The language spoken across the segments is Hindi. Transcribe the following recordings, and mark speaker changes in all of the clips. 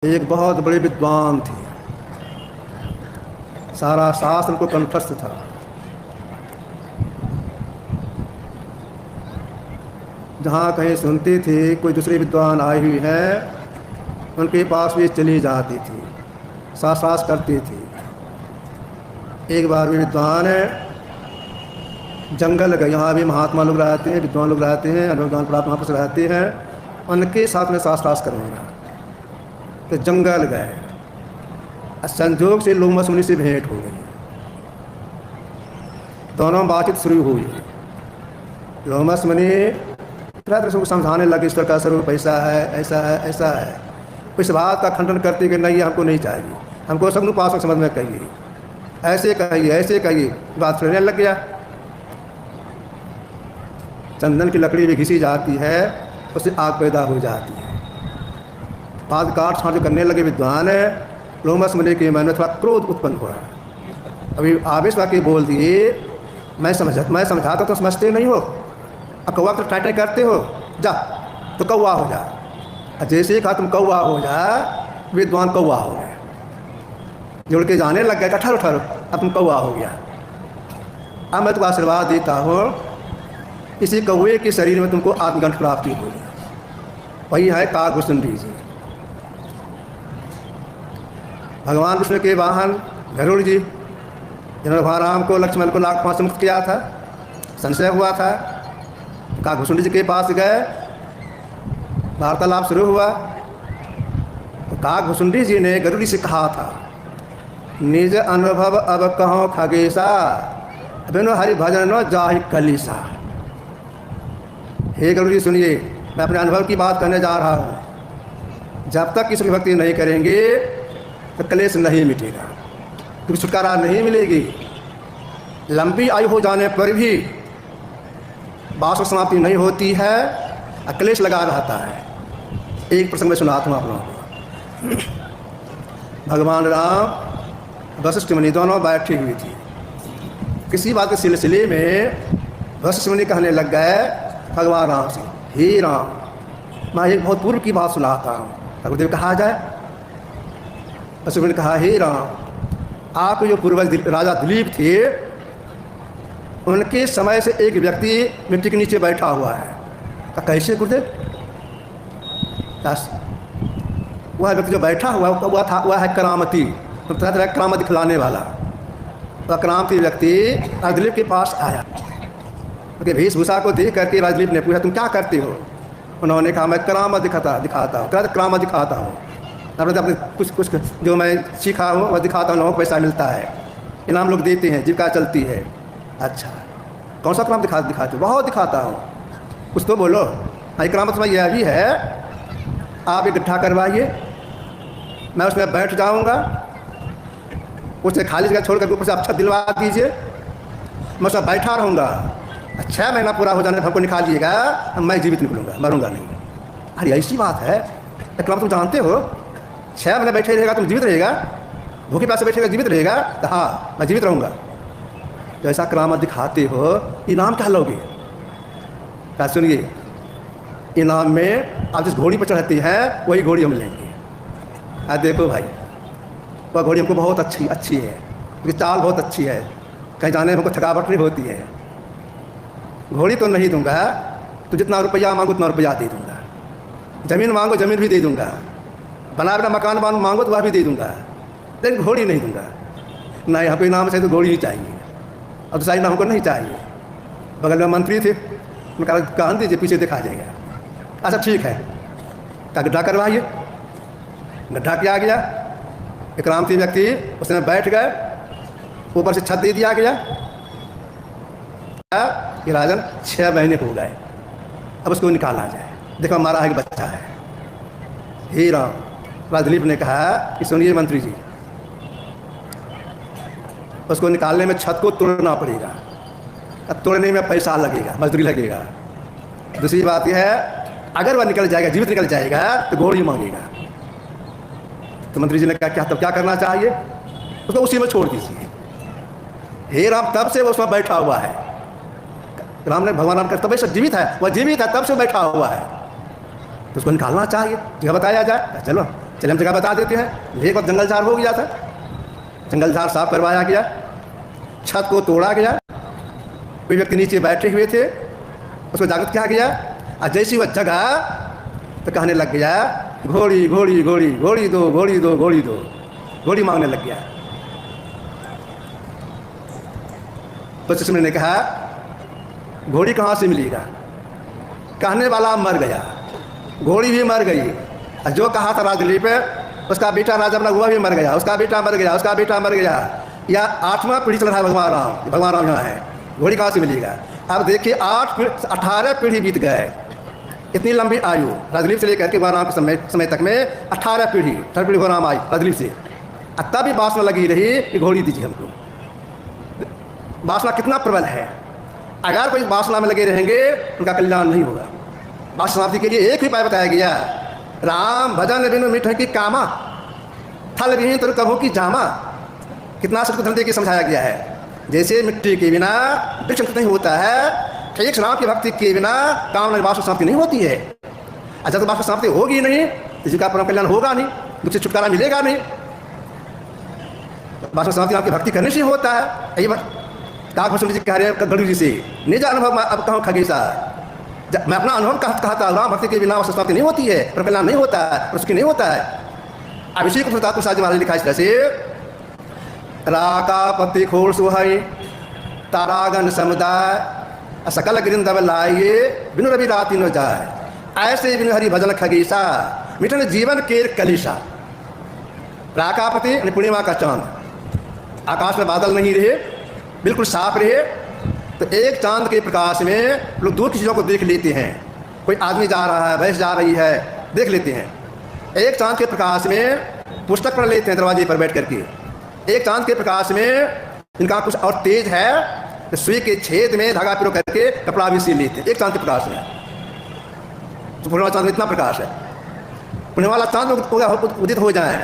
Speaker 1: एक बहुत बड़े विद्वान थे, सारा शास्त्र को कंठस्थ था। जहाँ कहीं सुनती थी कोई दूसरे विद्वान आई हुई है, उनके पास भी चली जाती थी, सास करती थी। एक बार भी विद्वान जंगल गए, यहाँ भी महात्मा लोग रहते हैं, विद्वान लोग रहते हैं, अनुविद्वान प्राप्त पर रहते हैं, उनके साथ में सास करूँगा। तो जंगल गए, संजोग से लोमस मुनि से भेंट हो गई। दोनों बातचीत शुरू हुई। लोमस मुनि तरह तरह से समझाने लगे, ईश्वर का स्वरूप ऐसा है, ऐसा है, ऐसा है। इस बात का खंडन करते कि नहीं, हमको नहीं चाहिए, हमको सगुणोपासक समझ में कहिए, ऐसे कहिए, ऐसे कहिए। बात सुनने लग गया। चंदन की लकड़ी भी घिसी जाती है, उससे आग पैदा हो जाती है। बात काट छाँट करने लगे विद्वान लोमस मुनि के मन में थोड़ा क्रोध उत्पन्न हुआ। अभी आवेश वाक्य बोल दिए, मैं समझाता तो समझते नहीं हो, अब कौवा तो टाइट करते हो, जा तो कौवा हो जा। जैसे ही कहा तुम कौवा हो जा, विद्वान कौवा हो गए, जुड़ के जाने लग गए। ठहरो ठहरो, अब तुम कौवा हो गया, अब मैं तुमको आशीर्वाद देता हूँ, इसी कौवे के शरीर में तुमको आत्मगंठ प्राप्ति होगी। वही है काकभुसुंडी जी, भगवान विष्णु के वाहन गरुड़ जी, जिन्होंने भगवान राम को लक्ष्मण को नाग पास से मुक्त किया था। संशय हुआ था, काकभुसुंडी जी के पास गए, वार्तालाप शुरू हुआ। तो काकभुसुंडी जी ने गरुड़ जी से कहा था, निज अनुभव अब कहो खगेशा, बिनो हरि भजन नो जाहि कलीसा। हे गरुड़ जी सुनिए, मैं अपने अनुभव की बात करने जा रहा हूँ। जब तक ईश्वर की भक्ति नहीं करेंगे तो कलेश नहीं मिटेगा, क्योंकि छुटकारा नहीं मिलेगी। लंबी आयु हो जाने पर भी वासना समाप्ति नहीं होती है, कलेश लगा रहता है। एक प्रसंग में सुनाता हूँ आप लोगों को। भगवान राम वशिष्ठ मुनि दोनों बैठी हुई थी। किसी बात के सिलसिले में वशिष्ठ मुनि कहने लग गए भगवान राम से, हे राम, मैं एक बहुत पूर्व की बात सुनाता हूँ, गुरुदेव कहा जाए। वशिष्ठ मुनि ने कहा, हे राम, आप जो पूर्वज राजा दिलीप थे, उनके समय से एक व्यक्ति मिट्टी के नीचे बैठा हुआ है। कहा कैसे गुरुदेव? वह व्यक्ति जो बैठा हुआ था वह है करामती, तो तरह तरह करामत दिखलाने वाला। वह करामती व्यक्ति दिलीप के पास आया। उनके वेशभूषा को देख करके दिलीप ने पूछा, तुम क्या करते हो? उन्होंने कहा, मैं करामत दिखाता हूँ, तरह करामत दिखाता हूँ, अपने कुछ जो मैं सीखा हूँ वह दिखाता हूँ, लोगों को पैसा मिलता है, इनाम लोग देते हैं, जीविका चलती है। अच्छा, कौन सा करामत दिखाते हो? बहुत दिखाता हूँ, कुछ तो बोलो। हाँ, करामत में यह भी है, आप एक गड्ढा करवाइए, मैं उसमें बैठ जाऊँगा, उसे खाली जगह छोड़ कर ऊपर से अच्छा दिलवा दीजिए, मैं उसमें बैठा रहूँगा। 6 महीना पूरा हो जाने पर हमको निकालिएगा, मैं जीवित निकलूँगा, मरूँगा नहीं। अरे ऐसी बात है, करामत तुम जानते हो, 6 महीने बैठे रहेगा तुम जीवित रहेगा, भूखे प्यासे बैठेगा जीवित रहेगा? तो हाँ, मैं जीवित रहूँगा। तो ऐसा करामत दिखाते हो, इनाम क्या लोगे? क्या सुनिए, इनाम में आप जिस घोड़ी पर चढ़ती है वही घोड़ी हम लेंगे। देखो भाई, वह घोड़ी हमको बहुत अच्छी है, क्योंकि चाल बहुत अच्छी है, कहीं जाने में हमको थकावट नहीं होती है। घोड़ी तो नहीं दूंगा, तो जितना रुपया मांगो उतना रुपया दे दूंगा, ज़मीन मांगो ज़मीन भी दे दूंगा, बना बना मकान मांगो तो वह भी दे दूंगा, लेकिन घोड़ी नहीं दूंगा। नहीं, हमको इनाम से तो घोड़ी ही चाहिए, अब दूसरा इनाम हमको नहीं चाहिए। बगल में मंत्री थे, उन्होंने कहा कान दीजिए, पीछे दिखा जाएगा। अच्छा ठीक है, क्या गड्ढा करवाइए। गड्ढा किया गया, एक रामती व्यक्ति उसमें बैठ गए, ऊपर से छत दे दिया गया कि राजन 6 महीने हो गए, अब उसको निकाला जाए, देखो हमारा एक बच्चा है। हे राम, राजा दिलीप ने कहा कि सुनिए मंत्री जी, उसको निकालने में छत को तोड़ना पड़ेगा, अब तोड़ने में पैसा लगेगा, मजदूरी लगेगा। दूसरी बात यह है, अगर वह निकल जाएगा, जीवित निकल जाएगा, तो घोड़ी मांगेगा। तो मंत्री जी ने कहा क्या, तब क्या करना चाहिए? उसको उसी में छोड़ दीजिए। हे राम, तब से वो उसमें बैठा हुआ है। राम ने, भगवान राम का तब से जीवित है, वह जीवित है, तब से बैठा हुआ है, तो उसको निकालना चाहिए, जगह बताया जाए। चलो चलिए हम जगह बता देते हैं। एक बार जंगल झाड़ हो गया था, जंगल झाड़ साफ करवाया गया, छत को तोड़ा गया, कोई व्यक्ति नीचे बैठे हुए थे, उसको जागृत किया गया। और जैसी वह जगह तो कहने लग गया, घोड़ी घोड़ी घोड़ी घोड़ी दो घोड़ी दो घोड़ी दो, घोड़ी मांगने लग गया। तो शिष्य ने कहा, घोड़ी कहाँ से मिलेगा? कहने वाला मर गया, घोड़ी भी मर गई, और जो कहा था राजदीप उसका बेटा राजा बना, हुआ भी मर गया, उसका बेटा मर गया, उसका बेटा मर गया। या 8वां पीढ़ी चल रहा है भगवान राम यहाँ है, घोड़ी कहाँ से मिलेगा? अब देखिए 18 पीढ़ी बीत गए, इतनी लंबी आयु राजदीप से लेकर के भगवान राम के समय तक में 18 पीढ़ी भगवान राम आई राजदीप से। तब भी वासना लगी रही कि घोड़ी दीजिए हमको। वासना कितना प्रबल है, अगर कोई वासना में लगे रहेंगे उनका कल्याण नहीं होगा। वासना समाप्ति के लिए एक ही उपाय बताया गया, राम भजन बिनु मिठ की कामा, थल विहीन तरु कभू की जामा। कितना सबको धन दे के समझाया गया है। जैसे मिट्टी के बिना वृक्ष नहीं होता है, ठीक राम की भक्ति के बिना काम वासना समाप्ति नहीं होती है। अच्छा, तो वासना समाप्ति होगी नहीं, किसी का परम कल्याण होगा नहीं, दुख से छुटकारा मिलेगा नहीं। वासना समाप्ति आपकी भक्ति करने से होता है। यही बात काकभूषण जी कह रहे हैं गरुड़ जी से, निज अनुभव अब कहूँ खगेशा, मैं अपना अनुभव कहता हूँ, राम भक्ति के बिना वासना समाप्ति नहीं होती है, परम कल्याण नहीं होता है, उसकी नहीं होता है। अब इसी को साजी महाराज लिखा इस तरह से, राका पति खोल सुहाई तारागन समुदाय सकल गिरिंदव लाइए बिनु रवि राति न जाए, ऐसे बिनु हरि भजन खगीसा मिठन जीवन केर कलिशा। राकापति पूर्णिमा का चांद, आकाश में बादल नहीं रहे, बिल्कुल साफ रहे, तो एक चांद के प्रकाश में लोग दूर की चीज़ों को देख लेते हैं। कोई आदमी जा रहा है, भैंस जा रही है, देख लेते हैं। एक चांद के प्रकाश में पुस्तक पढ़ लेते हैं दरवाजे पर बैठ करके। एक चांद के प्रकाश में इनका कुछ और तेज है तो सुई के छेद में धागा पिरो करके कपड़ा भी सी लेते हैं। एक चांद के प्रकाश में, तो पूर्णिमा चांद में इतना प्रकाश है। पुण्य वाला चांद उदित हो जाए,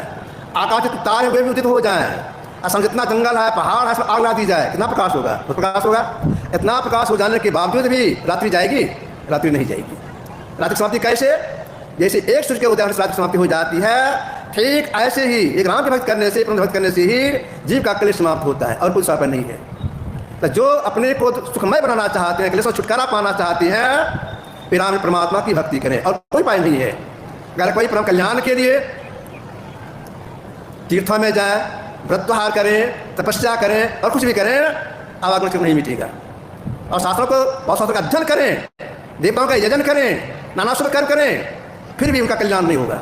Speaker 1: आकाश के तारे वे भी उदित हो जाए, असम जितना जंगल है, पहाड़ है, आग ला दी जाए, कितना प्रकाश होगा? तो प्रकाश होगा। इतना प्रकाश हो जाने के बावजूद भी रात्रि जाएगी? रात्रि नहीं जाएगी। रात्रि समाप्ति कैसे? जैसे एक सूर्य के उदय से रात्रि समाप्ति हो जाती है, ठीक ऐसे ही एक राम की भक्ति करने से, भक्ति करने से ही जीव का क्लेश समाप्त होता है, और कोई सापर नहीं है। तो जो अपने को सुखमय बनाना चाहते हैं, क्लेश से छुटकारा पाना चाहते हैं, फिर राम परमात्मा की भक्ति करें, और कोई उपाय नहीं है। अगर कोई परम कल्याण के लिए तीर्थों में जाए, व्रतहार करें, तपस्या करें, और कुछ भी करें, आवागमन नहीं मिटेगा। और शास्त्रों का अध्ययन करें, देवताओं का यजन करें, नाना शुभ कर्म करें, फिर भी उनका कल्याण नहीं होगा।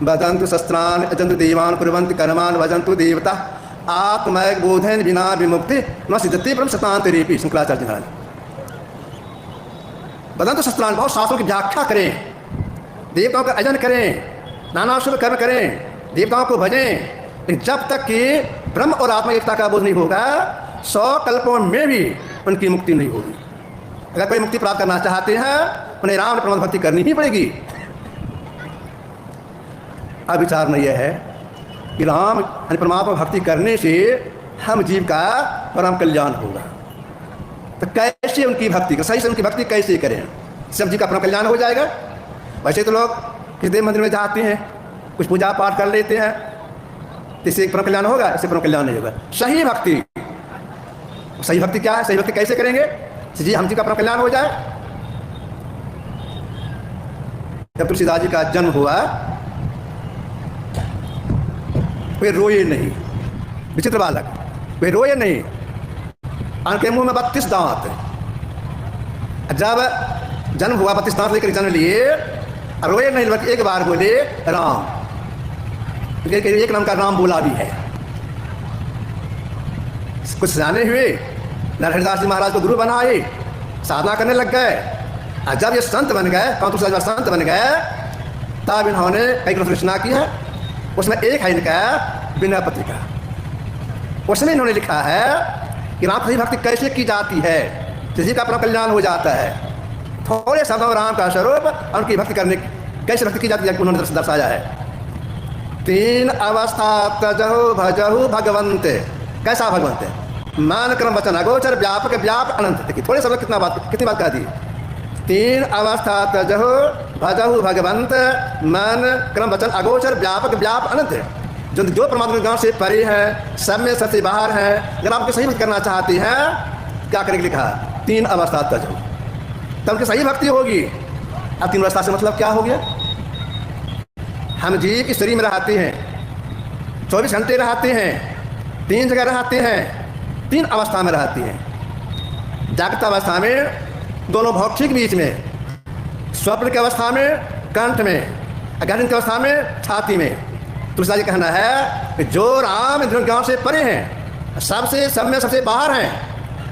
Speaker 1: भजन्तु शस्त्रान अजंतु देवान कुर्वन्ति कर्मान् भजन्तु देवता आत्मय बोधन बिना विमुक्ति न सिद्धति ब्रह्म शतांतरेपि। शंकराचार्य महाराज, भजन्तु शस्त्रान, बहुत शास्त्रों की व्याख्या करें, देवताओं का अजन करें, नाना शुभ कर्म करें, देवताओं को भजें, जब तक कि ब्रह्म और आत्मा एकता का बोध नहीं होगा, 100 कल्पों में भी उनकी मुक्ति नहीं होगी। अगर कोई मुक्ति प्राप्त करना चाहते हैं, उन्हें राम परम भक्ति करनी ही पड़ेगी। अब विचार में यह है कि राम परमात्मा भक्ति करने से हम जीव का परम कल्याण होगा। तो कैसे उनकी भक्ति, सही से उनकी भक्ति कैसे करें, सब जीव का परम कल्याण हो जाएगा? वैसे तो लोग किसी देव मंदिर में जाते हैं, कुछ पूजा पाठ कर लेते हैं, तो इससे परम कल्याण होगा, इससे परम कल्याण नहीं होगा। सही भक्ति, सही भक्ति क्या है? सही भक्ति कैसे करेंगे जी हम जी का परम कल्याण हो जाए? जब तुलसीदास जी का जन्म हुआ, वे रोए नहीं, विचित्र बालक, वे रोए नहीं, उनके मुंह में 32 दांत। जब जन्म हुआ 32 दांत लेकर जन्म लिए, रोए नहीं, बल्कि एक बार बोले राम, एक नाम का राम बोला भी है। कुछ जाने हुए नरहरिदास जी महाराज को गुरु बनाए, साधना करने लग गए। और जब ये संत बन गए, तुलसीदास संत बन गए, तब इन्होंने कई ग्रंथ रचना की है। उसमें एक है इनका विनय पत्रिका, उसमें इन्होंने लिखा है कि राम की भक्ति कैसे की जाती है, किसी का परम कल्याण हो जाता है। थोड़े शब्दों में राम का स्वरूप और उनकी भक्ति करने कैसे भक्ति की जाती है उन्होंने दर्शाया है। 3 अवस्था तजहु भजहु भगवंत। कैसा भगवंत? मान क्रम वचन अगोचर व्यापक व्याप अनंत। देखिए थोड़े शब्द कितनी बात कह दी। तीन अवस्था तजहु भजहु भगवंत मन क्रम वचन अगोचर व्यापक व्याप अनंत। जो परमात्मा गांव से परे है, सब में सबसे बाहर है। अगर आपको सही भक्ति करना चाहती हैं, क्या करेंगे? लिखा तीन अवस्था तजहु, तब उनकी सही भक्ति होगी। अब तीन अवस्था से मतलब क्या हो गया? हम जीव की शरीर में रहते हैं, 24 घंटे रहते हैं, 3 जगह रहते हैं, 3 अवस्था में रहती हैं। जागृत अवस्था में दोनों भौतिक बीच में, स्वप्न की अवस्था में कंठ में, अज्ञान की अवस्था में छाती में। तुलसीदास जी कहना है कि जो राम गांव से परे हैं, सबसे सब में सबसे बाहर हैं।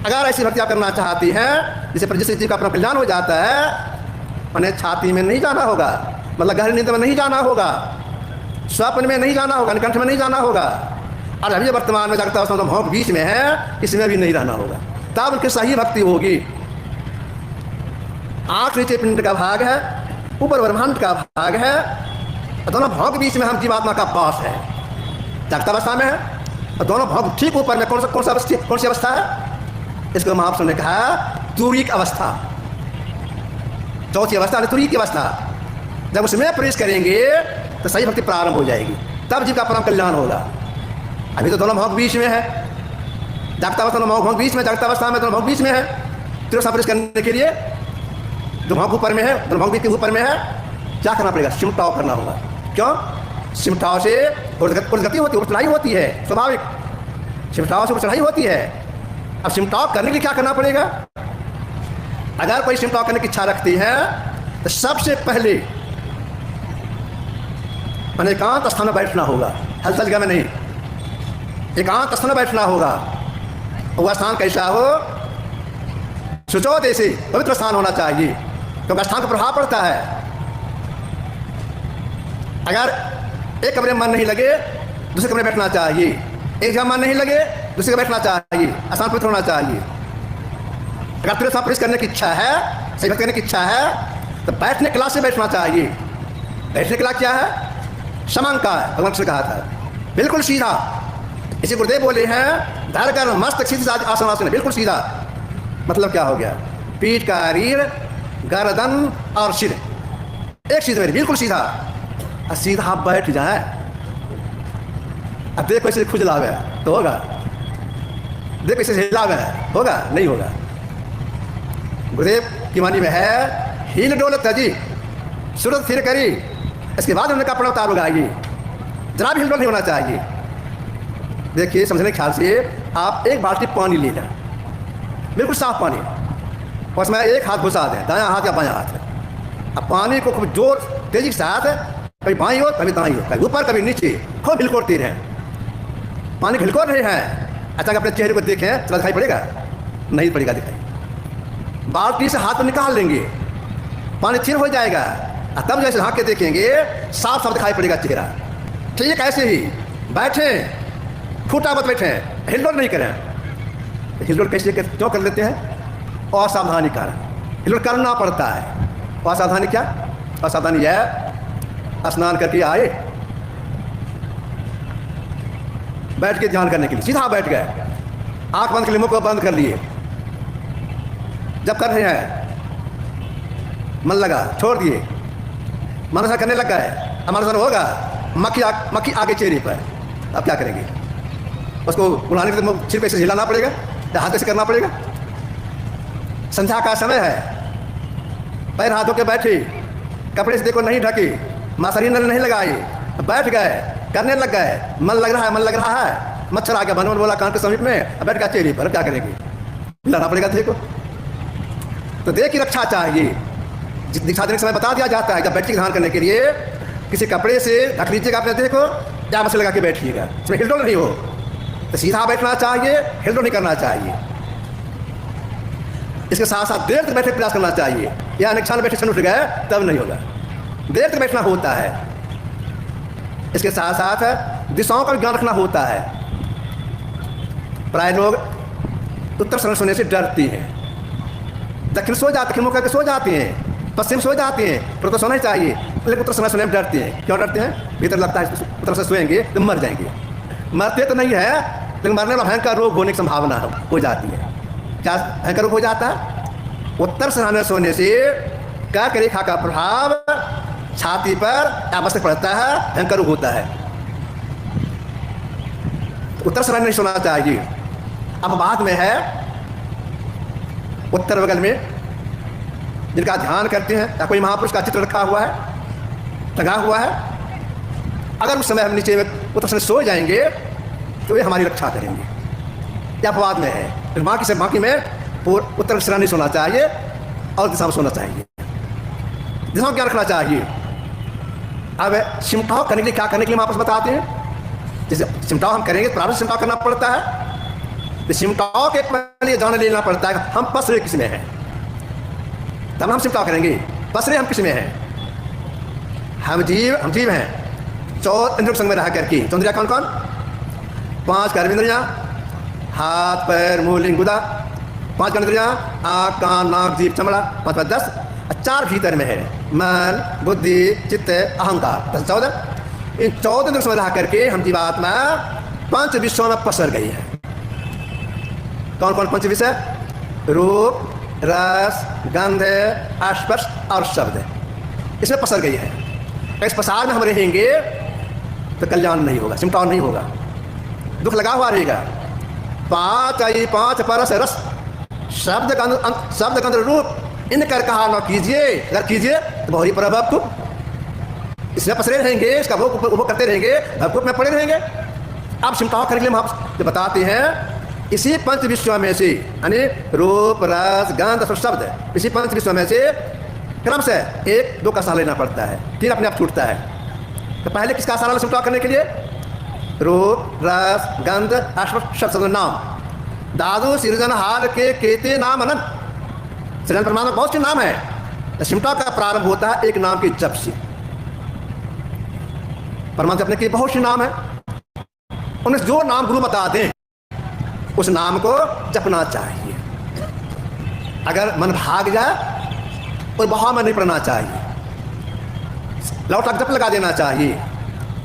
Speaker 1: अगर ऐसी भक्ति आप करना चाहती हैं जिससे जीव का अपना कल्याण हो जाता है, उन्हें छाती में नहीं जाना होगा, मतलब गहरी नींद में नहीं जाना होगा, स्वप्न में नहीं जाना होगा, कंठ में नहीं जाना होगा, और अभी वर्तमान में जागृत अवस्था भौंक बीच में है, इसमें भी नहीं रहना होगा। तब उनकी सही भक्ति होगी। आँख नीचे पिंड का भाग है, ऊपर ब्रह्मांड का भाग है, दोनों भौंक बीच में हम जीवात्मा का पास है, जागृत अवस्था में है, और दोनों भौंक ठीक ऊपर में कौन सी अवस्था है? इसको महापुरुष ने कहा तुरीक अवस्था, चौथी अवस्था है तुरीक की अवस्था। जब उसमें प्रवेश करेंगे तो सही भक्ति प्रारंभ हो जाएगी, तब जीव का परम कल्याण होगा। अभी तो दोनों भौंक बीच में है, जागृत अवस्था में भौंक बीच में, जागृत अवस्था में दोनों भौंक बीच में है। तो प्रवेश करने के लिए जो भौंक ऊपर में है, दोनों भौंक बीच के ऊपर में है, क्या करना पड़ेगा? सिमटाव करना होगा। क्यों? सिमटाव से उर्गति होती है, चढ़ाई होती है, स्वाभाविक सिमटाव से चढ़ाई होती है। अब सिमटाव करने के लिए क्या करना पड़ेगा? अगर कोई सिमटाव करने की इच्छा रखती है तो सबसे पहले एकांत स्थान में बैठना होगा, हलचल जगह में नहीं, एकांत स्थान में बैठना होगा। वह स्थान कैसा हो? सुचो जैसे पवित्र स्थान होना चाहिए, क्योंकि स्थान का प्रभाव पड़ता है। अगर एक कमरे में मन नहीं लगे, दूसरे कमरे में बैठना चाहिए, एक जगह मन नहीं लगे, दूसरे जगह बैठना चाहिए, स्थान पवित्र होना चाहिए। अगर तुझे प्रवेश करने की इच्छा है, सही भक्ति करने की इच्छा है, तो बैठने क्लास से बैठना चाहिए। बैठने क्लास क्या है? समान का है, भगवान से कहा था, बिल्कुल सीधा। इसी गुरुदेव बोले हैं धर कर मस्त सीधा आसन आसन, बिल्कुल सीधा। मतलब क्या हो गया? पीठ का रीढ़, गर्दन और सिर एक सीधे, बिल्कुल सीधा। और सीधा आप बैठ जाए, अब देखो इसे खुजला गया तो होगा, देखो इसे हिला गया होगा, नहीं होगा। गुरुदेव की वाणी में है हील डोल तजी सूरत फिर करी, इसके बाद उन्होंने कहा प्रणव तार लगाइए, जरा भी हिल डोल नहीं होना चाहिए। देखिए समझने के ख्याल से आप एक बाल्टी पानी ले लें, बिल्कुल साफ पानी, और उसमें एक हाथ घुसा दें, दायां हाथ या बायां हाथ। अब पानी को खूब जोर तेजी के साथ, कभी बाईं हो कभी दाईं हो, कभी ऊपर कभी नीचे, खूब हिलकोरते रहें। पानी हिलकोर रहे हैं, अचानक अपने चेहरे को देखें तो दिखाई पड़ेगा? नहीं पड़ेगा दिखाई। बाल्टी से हाथ निकाल लेंगे, पानी थिर हो जाएगा, और तब जैसे हाँक के देखेंगे साफ साफ दिखाई पड़ेगा चेहरा। ठीक ऐसे ही बैठे, फूटा मत बैठे, हिलडोल नहीं करें। हिलडोल कैसे क्यों कर लेते हैं? असावधानी कारण हिलडोल करना पड़ता है। असावधानी क्या? असावधानी यह स्नान करके आए, बैठ के ध्यान करने के लिए सीधा बैठ गए, आंख बंद कर लिए, मुंह को बंद कर लिए। जब कर रहे हैं मन लगा, छोड़ दिए, मन ऐसा करने लग गए, हमारा सर होगा मक्खी आगे चेहरे पर, अब क्या करेंगे? उसको उड़ाने के लिए सिर पे से हिलाना पड़ेगा या हाथ से करना पड़ेगा? संध्या का समय है, पैर हाथों के बैठे, कपड़े से देखो नहीं ढके, मासरी नल नहीं लगाए, बैठ गए, करने लग गए, मन लग रहा है, मच्छर आ गया, बनवन बोला कान के समीप में, बैठ गया चेहरे पर, क्या करेंगे? हिलाना पड़ेगा देखो। तो देह की रक्षा चाहिए। दिखा देने के समय बता दिया जाता है, जब बैठ के ध्यान करने के लिए किसी कपड़े से ढक लीजिएगा अपने देह को, या मछली लगा के बैठिएगा, इसमें हिलडोल नहीं हो। तो सीधा बैठना चाहिए, हिलडोल नहीं करना चाहिए। इसके साथ साथ देर तक बैठे प्रयास करना चाहिए, या अनेक्षण बैठे क्षण उठ गए तब नहीं होगा, देर तक बैठना होता है। इसके साथ साथ दिशाओं का ज्ञान रखना होता है। प्राय लोग उत्तर शरण सोने से डरते हैं, दक्षिण सो जाते, दक्षिण मुख करके सो जाते हैं, पश्चिम सो जाते हैं, पर तो सोना ही चाहिए, लेकिन उत्तर समय सोने में डरते हैं। क्यों डरते हैं? भीतर लगता है उत्तर से सोएंगे तो मर जाएंगे। मरते तो नहीं है, लेकिन मरने वाला भयंकर रोग होने की संभावना हो जाती है। क्या भयंकर रोग हो जाता है? उत्तर सिरहाने सोने से कर्क रेखा का प्रभाव छाती पर अवश्य पड़ता है, भयंकर रूप होता है। उत्तर सिरहाने नहीं सोना चाहिए। अब बाद में है उत्तर बगल में जिनका ध्यान करते हैं या कोई महापुरुष का चित्र रखा हुआ है, टंगा हुआ है, अगर उस समय हम नीचे में उत्तर से सो जाएंगे तो ये हमारी रक्षा करेंगे। या अपवाद में है, फिर बाकी में उत्तर दिशा नहीं सोना चाहिए और दिशा में सोना चाहिए। दिशा में क्या रखना चाहिए? अब सिमटाव करने के लिए क्या करने के लिए वापस बताते हैं। जैसे सिमटाव हम करेंगे, प्रारंभ सिमटाव करना पड़ता है। तो सिमटाव के पहले जान लेना पड़ता है हम पसरे किस में हैं, तब हम सिमटाव करेंगे। पसरे हम किस में हैं? हम जीव हैं 14 इंद्रियों संग में रह करके। तो इंद्रिया कौन कौन? 5 कर्मेंद्रियां, हाथ पैर मुंह लिंग गुदा। 5 कर्मेंद्रियां आँख कान नाक जीभ चमड़ा, 5 5 10। 4 भीतर में है, मन बुद्धि चित्त अहंकार, 10 14। इन 14 इंद्रियों संग में रह करके हम जीवात्मा 5 विषयों में पसर गई है। कौन कौन 5 विषय? रूप रस गंध स्पर्श और शब्द, इसमें पसर गई है। इस पसार में हम रहेंगे तो कल्याण नहीं होगा, सिमटाव नहीं होगा, दुख लगा हुआ रहेगा। 5 परस रस शब्द गंध रूप इनकर कहा न कीजिए, अगर कीजिए तो बहुरी प्रभाव को इसमें पसरे रहेंगे, इसका वो करते रहेंगे, भवकूप में पड़े रहेंगे। अब सिमटाव करने के लिए हम जो बताते हैं, इसी 5 विषयों में से यानी रूप रस गंध शब्द, इसी 5 विषयों में से क्रम से 1 2 का सहारा लेना पड़ता है, फिर अपने आप छूटता है। तो पहले किसका सहारा सिमटाव करने के लिए? रूप रस गंध शब्द नाम। दादू सृजनहार के केते नाम अनंत। सृजन परमात्मा बहुत से नाम है। सिमटाव का प्रारंभ होता है एक नाम के जप से। परमात्मा अपने के बहुत से नाम है, उन्हें जो नाम गुरु बता दें उस नाम को जपना चाहिए। अगर मन भाग जाए और बहाव में नहीं पड़ना चाहिए, लौटा जप लगा देना चाहिए।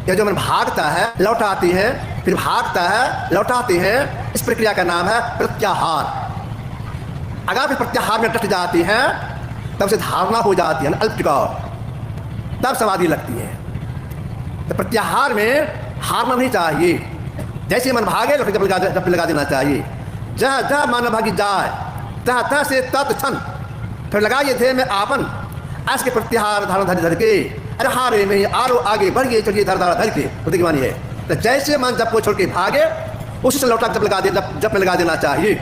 Speaker 1: या जो मन भागता है लौटाती है, फिर भागता है लौटाती है, इस प्रक्रिया का नाम है प्रत्याहार। अगर फिर प्रत्याहार में डट जाती है तब से धारणा हो जाती है, अल्प टिकाव, तब समाधि लगती है। तो प्रत्याहार में हारना नहीं चाहिए। जैसे मन भागे जप लगा देना चाहिए। जहाँ जहाँ मन भागी जाए तहाँ तहाँ से तत्क्षण फिर लगाइए थे में आपन आज के प्रत्याहार धारण धर के, अरे हारे में आरो आगे बढ़िए चलिए धर धर के बुद्धि मानी है। तो जैसे मन जब को छोड़ के भागे उसी से लौटा जप में लगा देना चाहिए।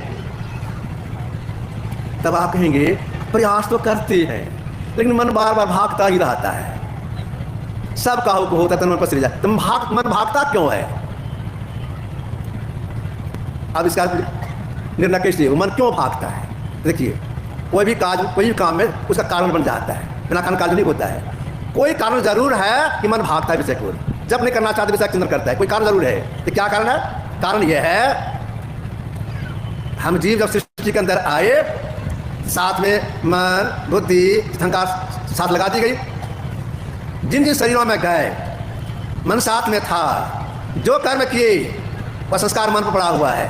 Speaker 1: तब आप कहेंगे प्रयास तो करते हैं लेकिन मन बार बार भागता ही रहता है। सब काहू को होता है मन पसर जाए, तुम मन भागता क्यों है? अब इसका निर्णय कैसे हो, मन क्यों भागता है? देखिए, कोई भी काम में उसका कारण बन जाता है, बिना कारण कार्य नहीं होता है। कोई कारण जरूर है कि मन भागता है विषय को, जब नहीं करना चाहते विषय चिंतन करता है, कोई कारण जरूर है। तो क्या कारण है? कारण यह है हम जीव जब सृष्टि के अंदर आए, साथ में मन बुद्धि अहंकार साथ लगा दी गई। जिन जिन शरीरों में गए मन साथ में था, जो कर्म किए वह संस्कार मन पर पड़ा हुआ है,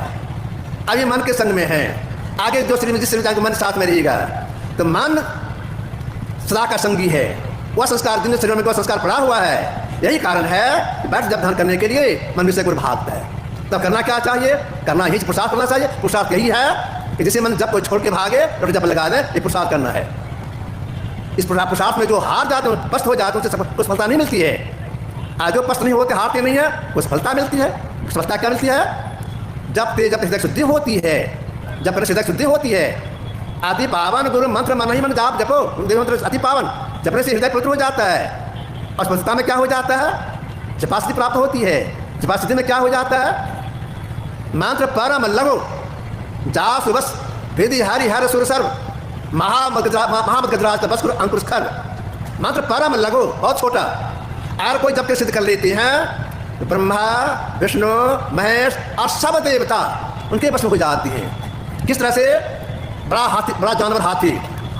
Speaker 1: अभी मन के संग में है। आगे जो शरीर में जिस शरीर जाएंगे मन साथ में रहेगा। तो मन सदा का संगी है, वह संस्कार जिन शरीरों में वह संस्कार पड़ा हुआ है। यही कारण है कि बैठ जब ध्यान करने के लिए मन विषय को भागता है। तब करना क्या चाहिए? करना ही पुरुषार्थ करना चाहिए। पुरुषार्थ यही है कि जैसे मन जब कोई छोड़ के भागे तो जब लगा दे, ये पुरुषार्थ करना है। इस पुरुषार्थ में जो हार जाते हैं, पस्त हो जाते हैं, उससे सफलता नहीं मिलती है। आज जो पस्त नहीं होते, हारते नहीं है, वो सफलता मिलती है। सफलता क्या मिलती है? जब हृदय शुद्धि होती है, जब हृदय शुद्धि होती है। अति पावन गुरु मंत्र मन ही मन जाप जपो, गुरुदेव मंत्र अति पावन, जपने से हृदय पवित्र हो जाता है। और सफलता में क्या हो जाता है? जपासिद्धि प्राप्त होती है। जपासिद्धि में क्या हो जाता है? मंत्र परम लघु जा सुबस वेदी हरि हर सुर सर्व महामगजराज बस अंकुश खर। मंत्र परम लघु, बहुत छोटा। अगर कोई जब के सिद्ध कर लेते हैं तो ब्रह्मा विष्णु महेश और सब देवता उनके बस में हो जाती है। किस तरह से? बड़ा जानवर हाथी,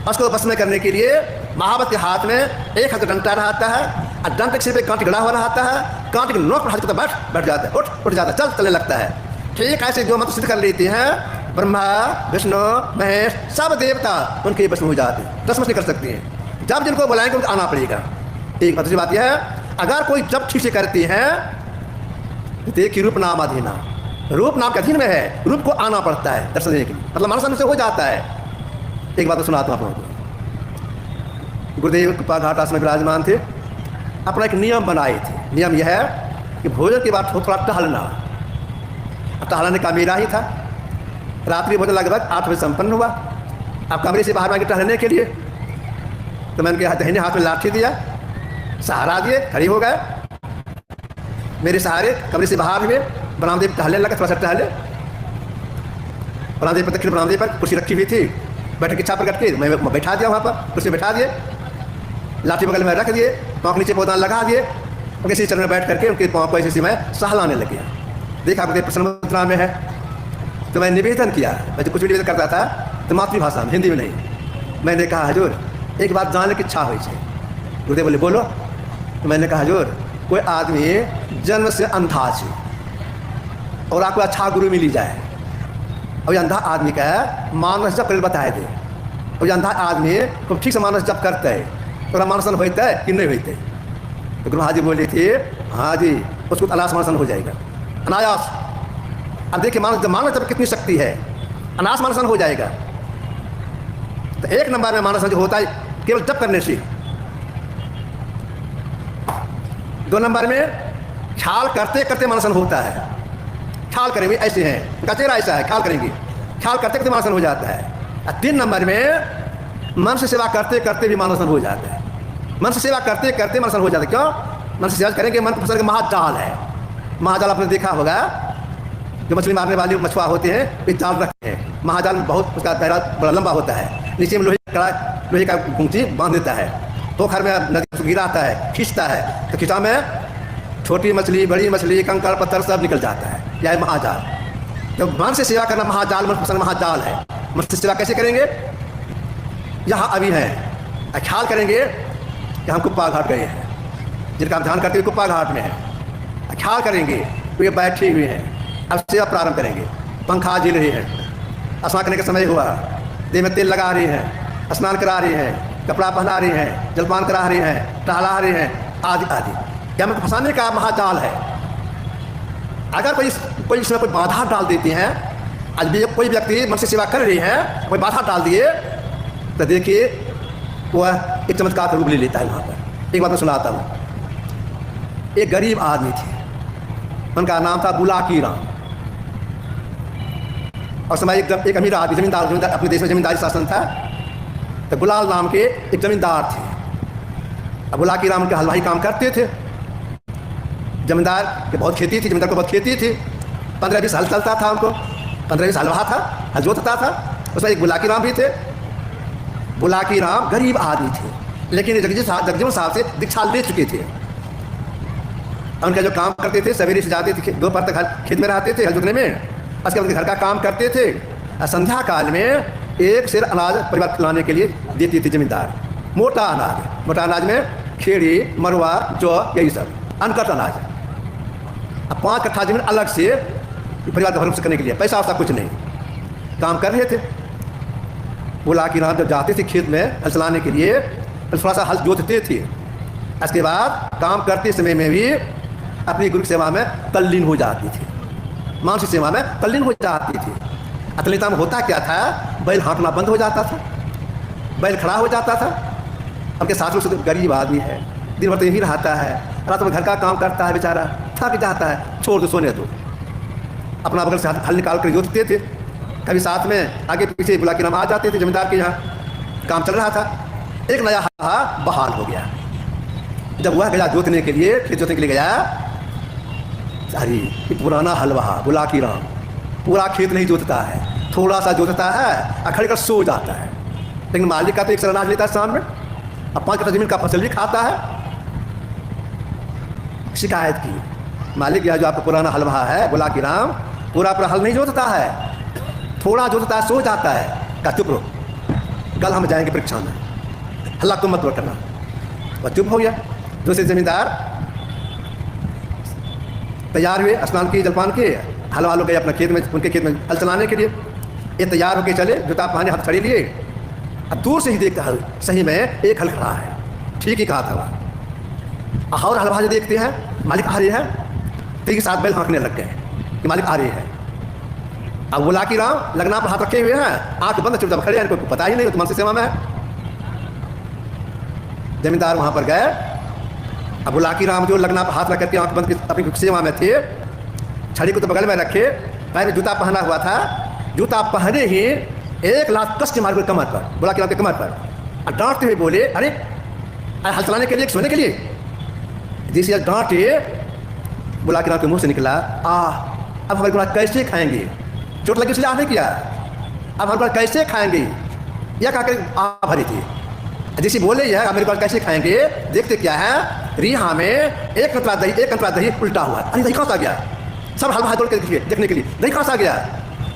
Speaker 1: उसको बस में करने के लिए महावत के हाथ में एक हाथ डंटा रहता है और डंटे के सिर पे कांटे गड़ा हुआ रहता है। कांटे के नोक पर हाथ बैठ जाता है, उठ जाता है, चलने लगता है। ठीक ऐसे जो मंत्र सिद्ध कर लेते हैं ब्रह्मा विष्णु महेश सब देवता उनके बस में हो जाते हैं, टस मस नहीं कर सकते हैं। जब जिनको बुलाएंगे उनको आना पड़ेगा। एक दूसरी बात यह है, अगर कोई जब ठीक से करती है तो देखिए रूप नाम अधीना, रूप नाम के अधीन में है, रूप को आना पड़ता है दर्शन देने के लिए, मतलब मानसन से हो जाता है। एक बात तो सुनाता हूँ आप लोगों को। गुरुदेव कृपा घाट आश्रम में विराजमान थे, अपना एक नियम बनाए थे। नियम यह है कि भोजन के बाद थोड़ा टहलना। टहलने का मेरा ही था। रात्रि भोजन लगभग 8 बजे संपन्न हुआ। अब कमरे से बाहर आके टहलने के लिए तो मैंने उनके दाहिने हाथ में लाठी दिया, सहारा दिए, खड़ी हो गए। मेरे सहारे कमरे से बाहर हुए, बरामदे टहलने लगा, थोड़ा सा टहले। बरामदे पर दक्षिण बरामदे पर कुर्सी रखी हुई थी, बैठक की छाप पर कट के मैं बैठा दिया, वहाँ पर कुर्सी बैठा दिए, लाठी बगल में रख दिए, पाँव के नीचे पौधान लगा दिए, उनके इसी चरण में बैठ करके उनके पाँव को ऐसे मैं सहलाने लग गया। देखा आपके प्रसन्न मुद्रा में है, तो मैं निवेदन किया। मैं जो कुछ भी निवेदन करता था तो मातृभाषा में, हिंदी में नहीं। मैंने कहा हजूर एक बात जानने की इच्छा हुई है। गुरुदेव बोले बोलो। तो मैंने कहा हजूर कोई आदमी जन्म से अंधा है और आपको अच्छा गुरु मिली जाए, और ये अंधा आदमी का मानस जब कर बताए दे, और ये अंधा आदमी को ठीक से मानस जब करता है तो मानसन होता है कि नहीं होते। तो गुरु हाजी बोले थे हाँ जी, उसको अनायास मानसन हो जाएगा, अनायास। अब देखिए मानस जब कितनी शक्ति है, अनायास मानसन हो जाएगा। तो एक नंबर में मानसन जो होता है केवल जप करने से। 2 नंबर में ख्याल करते करते मानसन होता है। ख्याल करेंगे ऐसे हैं, का चेहरा ऐसा है, ख्याल करेंगे, ख्याल करते करते मानसन हो जाता है। और 3 नंबर में मन से सेवा करते करते भी मानसन हो जाता है। मन से सेवा करते करते मानसन हो जाता है। क्यों? मन से सेवा करेंगे, मन फसल का महाजाल है। महाजाल आपने देखा होगा, जो मछली मारने वाले मछुआ होते हैं वे जाल रखते हैं। महाजाल में बहुत उसका दायरा बड़ा लंबा होता है, नीचे में लोहे का गुंची बांध देता है, पोखर में नदी गिराता है, खींचता है, तो खिंचा में छोटी मछली बड़ी मछली कंकड़ पत्थर सब निकल जाता है। यह महाजाल। तो मन से सेवा करना महाजाल, महाजाल है। मन से सेवा कैसे करेंगे? यहाँ अभी है, ख्याल करेंगे कि हम कुप्पा घाट गए हैं, जिनका हम ध्यान करते हुए कुप्पा घाट में है। ख्याल करेंगे वे बैठे हुए हैं, अब सेवा प्रारंभ करेंगे। पंखा झेल रहे हैं, स्नान करने का समय हुआ, देह में तेल लगा रहे हैं, स्नान करा रहे हैं, कपड़ा पहना रहे हैं, जलपान करा रहे हैं, टहला रहे हैं, आदि आदि। क्या मतलब फंसाने का महाजाल है। अगर कोई इसमें कोई बाधा डाल देती हैं, आज भी कोई व्यक्ति मन से सेवा कर रही है, कोई बाधा डाल दिए तो देखिए वह एक चमत्कार का रूप ले लेता है। वहाँ पर एक बात मैं सुनाता हूँ। एक गरीब आदमी थे, उनका नाम था बुलाकी राम। और समय एक अमीर आदमी जमींदार अपने देश में जमींदारी शासन था, तो गुलाल नाम के एक जमींदार थे। अब बुलाकी राम के हलवाई काम करते थे। जमींदार की बहुत खेती थी, जमींदार को बहुत खेती थी। 15-20 हल चलता था उनको, 15-20 हलवा था, हल जोतता था। उसमें एक बुलाकी राम भी थे। बुलाकी राम गरीब आदमी थे, लेकिन जगजीवन साहब से दीक्षा ले चुके थे। उनका जो काम करते थे, सवेरे से जाते थे, दोपहर तक खेत में रहते थे हल जोतने में, उसके बाद घर का काम करते थे। और संध्या काल में एक सेर अनाज परिवार खिलाने के लिए देती थी जमींदार। मोटा अनाज, मोटा अनाज में खेड़ी, मरुआ, जौ, यही सब अनकट अनाज। अब 5 कट्ठा जमीन अलग से परिवार का भरण पोषण करने के लिए, पैसा वैसा कुछ नहीं। काम कर रहे थे। बुलाकी राम जब जाते थे खेत में हल चलाने के लिए, थोड़ा सा हल जोतते थे। इसके बाद काम करते समय में भी अपनी गुरु की सेवा में तल्लीन हो जाती थी, मानसिक सेवा में तल्लीन हो जाती थी। अतलीनता में होता क्या था, बैल हाँकना बंद हो जाता था, बैल खड़ा हो जाता था। उनके साथ में गरीब आदमी है, दिन भर तो यही रहता है, रात में घर का काम करता है, बेचारा थक जाता है, छोड़ दो सोने दो। अपना बगल से हल निकाल कर जोतते थे। कभी साथ में आगे पीछे बुलाकी राम आ जाते थे। जमींदार के यहाँ काम चल रहा था, एक नया हल बहाल हो गया। जब वह गया जोतने के लिए, खेत जोतने के लिए गया, अरे पुराना हलवा बुलाकी राम पूरा खेत नहीं जोतता है, थोड़ा सा जोतता है और खड़े कर सो जाता है। लेकिन मालिक का तो एक अनाज लेता है शाम में, अब 5 कट्ठा जमीन का फसल भी खाता है। शिकायत की, मालिक यह जो आपका पुराना हलवा है बुलाकी राम पूरा हल नहीं जोतता है, थोड़ा जोतता है, सो जाता है। का चुप रहो, कल हम जाएंगे परीक्षा में, हल्ला तुम मत करना। वह चुप हो गया। दूसरे जमींदार तैयार हुए, स्नान किए, जलपान किए, हलवा लोग गए अपना खेत में, उनके खेत में हल चलाने के लिए। ये तैयार होके चले, जूता पहने, हाथ खड़े लिए। अब दूर से ही देखता है, सही में एक हल खड़ा है। ठीक ही कहा था वह। और हलवाजी देखते हैं मालिक आ रहे हैं, तो के साथ बैल हाँकने लग गए कि मालिक आ रहे हैं। अब बुला की राम लगना पर हाथ रखे हुए हैं, आंख बंद, चुपचाप खड़े हैं, इनको पता ही नहीं, तो मन से सेवा में है। जमींदार वहां पर गए। अब बुला की राम जो लगना पर हाथ रख करके आंख बंद अपनी सेवा में थे, छड़ी को तो बगल में रखे, पैर में जूता पहना हुआ था। जूता पहने ही एक लात कस के मार को कमर पर, बुला की राम के कमर पर, और डांटते हुए बोले, अरे हल चलाने के लिए, सोने के लिए। जिसे डांटे, बुला के राम के मुंह से निकला, अब हमारे गुनाह कैसे खाएंगे? चोट लगी इसलिए आ नहीं किया, अब हमारे गुनाह कैसे खाएंगे? यह कहकर आ भरी थी। जिसे बोले यह मेरे गुनाह कैसे खाएंगे? देखते क्या है, रिहा में एक कंतरा दही उल्टा हुआ। अरे दही कहाँ आ गया? सब हलवा दौड़ के देखने के लिए, दही कहाँ आ गया?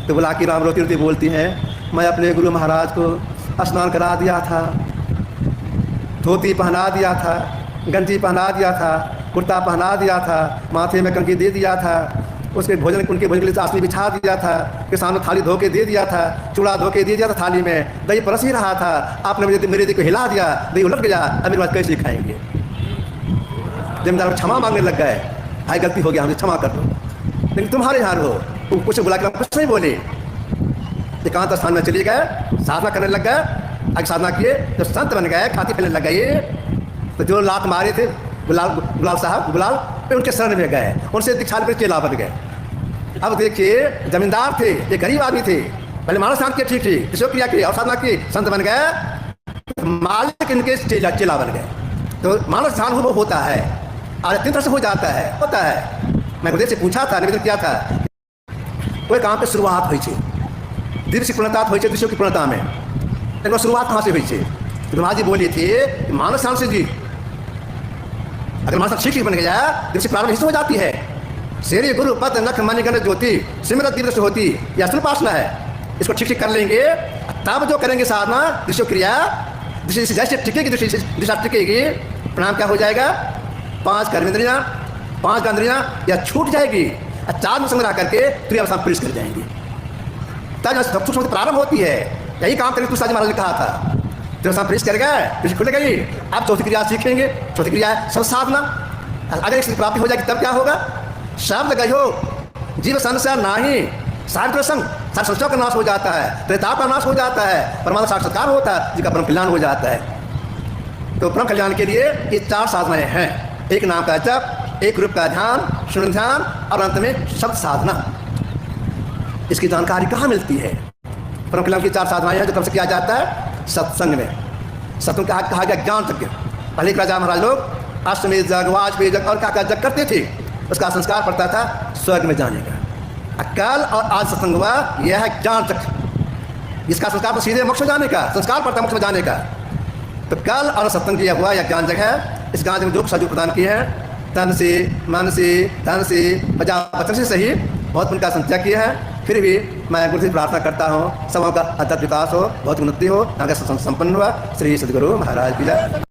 Speaker 1: तो बुला की राम रोती रोती बोलती हैं, मैं अपने गुरु महाराज को स्नान करा दिया था, धोती पहना दिया था, गंजी पहना दिया था, कुर्ता पहना दिया था, माथे में कंघी दे दिया था, उसके भोजन के लिए चाशनी बिछा दिया था, के सामने थाली धो के दे दिया था, चूड़ा धो के दे दिया था थाली में, दही परस ही रहा था, आपने मेरे दी को हिला दिया, दही उलट गया, अब मेरे बाद कैसे खाएंगे? जमींदार क्षमा मांगने लग गए, भाई गलती हो गया, हमसे क्षमा कर दो, लेकिन तुम्हारे यहाँ हो। कुछ बुला के कुछ नहीं बोले, एकांत स्थान में चले गए, साधना करने लग गए। आगे साधना किए, जब संत बन गए, खाती पीने लग गए, तो जो लात मारे थे गुलाल साहब, गुलाल पे उनके शरण में गए, उनसे दीक्षा लेकर चेला बन गए। अब देखिए, जमींदार थे, ये गरीब आदमी थे, पहले मानव शांत किए, ठीक ठीक ईश्वर क्रिया की और साधना की, संत बन गए, मालिक इनके चेला बन गए। तो मानव स्थान वो होता है, और 3 तरह से हो जाता है, होता है। मैं गुरुदेव से पूछा था, निवेदन किया था, कोई काम पे शुरुआत हुई थी, दिव्य की पूर्णता हुई थी, दृश्यों की पूर्णता में, लेकिन शुरुआत कहाँ से हुई थी? ब्रह्मा जी बोली थी, मानव शांत से जी, अगर मानव ठीक बन गया, दिव्य प्रारंभ हिस्सा हो जाती है। शेरी गुरु पद नख मणिगण ज्योति सिमरत दिव्य होती, यह असल उपासना है। इसको ठीक कर लेंगे, तब जो करेंगे साधना, दृश्य क्रिया, दृष्टि जैसे टिकेगी, दिशा टिकेगी, प्रणाम क्या हो जाएगा? 5 कर्मेंद्रियाँ, 5 इंद्रियाँ या छूट जाएगी, 4 में संग्रह करके क्रियावस्था पुलिस कर जाएंगी, तब सूक्ष्म प्रारंभ होती है। यही काम करें तुलसी महाराज ने कहा था, जो सब प्रेस कर गए, प्रेस खुल गई। आप चौथी क्रिया सीखेंगे, चौथी क्रिया है सब साधना। अगर इसकी प्राप्ति हो जाएगी तब क्या होगा? शब्द गयो जीव संसार नाही, सार प्रसंग, सार संस्था का नाश हो जाता है, त्रेताप का नाश हो जाता है, परमात्मा साक्षात्कार होता है, जिसका परम कल्याण हो जाता है। तो परम कल्याण के लिए ये 4 साधनाएं हैं, एक नाम का जप, एक रूप का ध्यान, शून्य ध्यान, और अंत में शब्द साधना। इसकी जानकारी कहाँ मिलती है? परम कल्याण की 4 साधनाएं हैं, जो कब से किया जाता है? सत्संग में। सत्संग कहा गया ज्ञान यज्ञ। पहले राजा महाराज लोग अष्टमेध जग, वाजपेयी जग और क्या जग करते थे, उसका संस्कार पड़ता था स्वर्ग में जाने का। कल और आज सत्संग हुआ, यह है ज्ञान चक्र, इसका संस्कार तो सीधे मोक्ष में जाने का, संस्कार पड़ता है मोक्ष में जाने का। तो कल और सत्संग किया हुआ यह ज्ञान जग है। इस ज्ञान में जो सहयोग प्रदान किए हैं, तन से, मन से, धन से, वचन से सही बहुत उनका संचय किया है। फिर भी मैं गुरु से प्रार्थना करता हूँ, सबों का अद्भुत विकास हो, बहुत उन्नति हो, आगे संपन्न हुआ। श्री सद्गुरु महाराज की जय।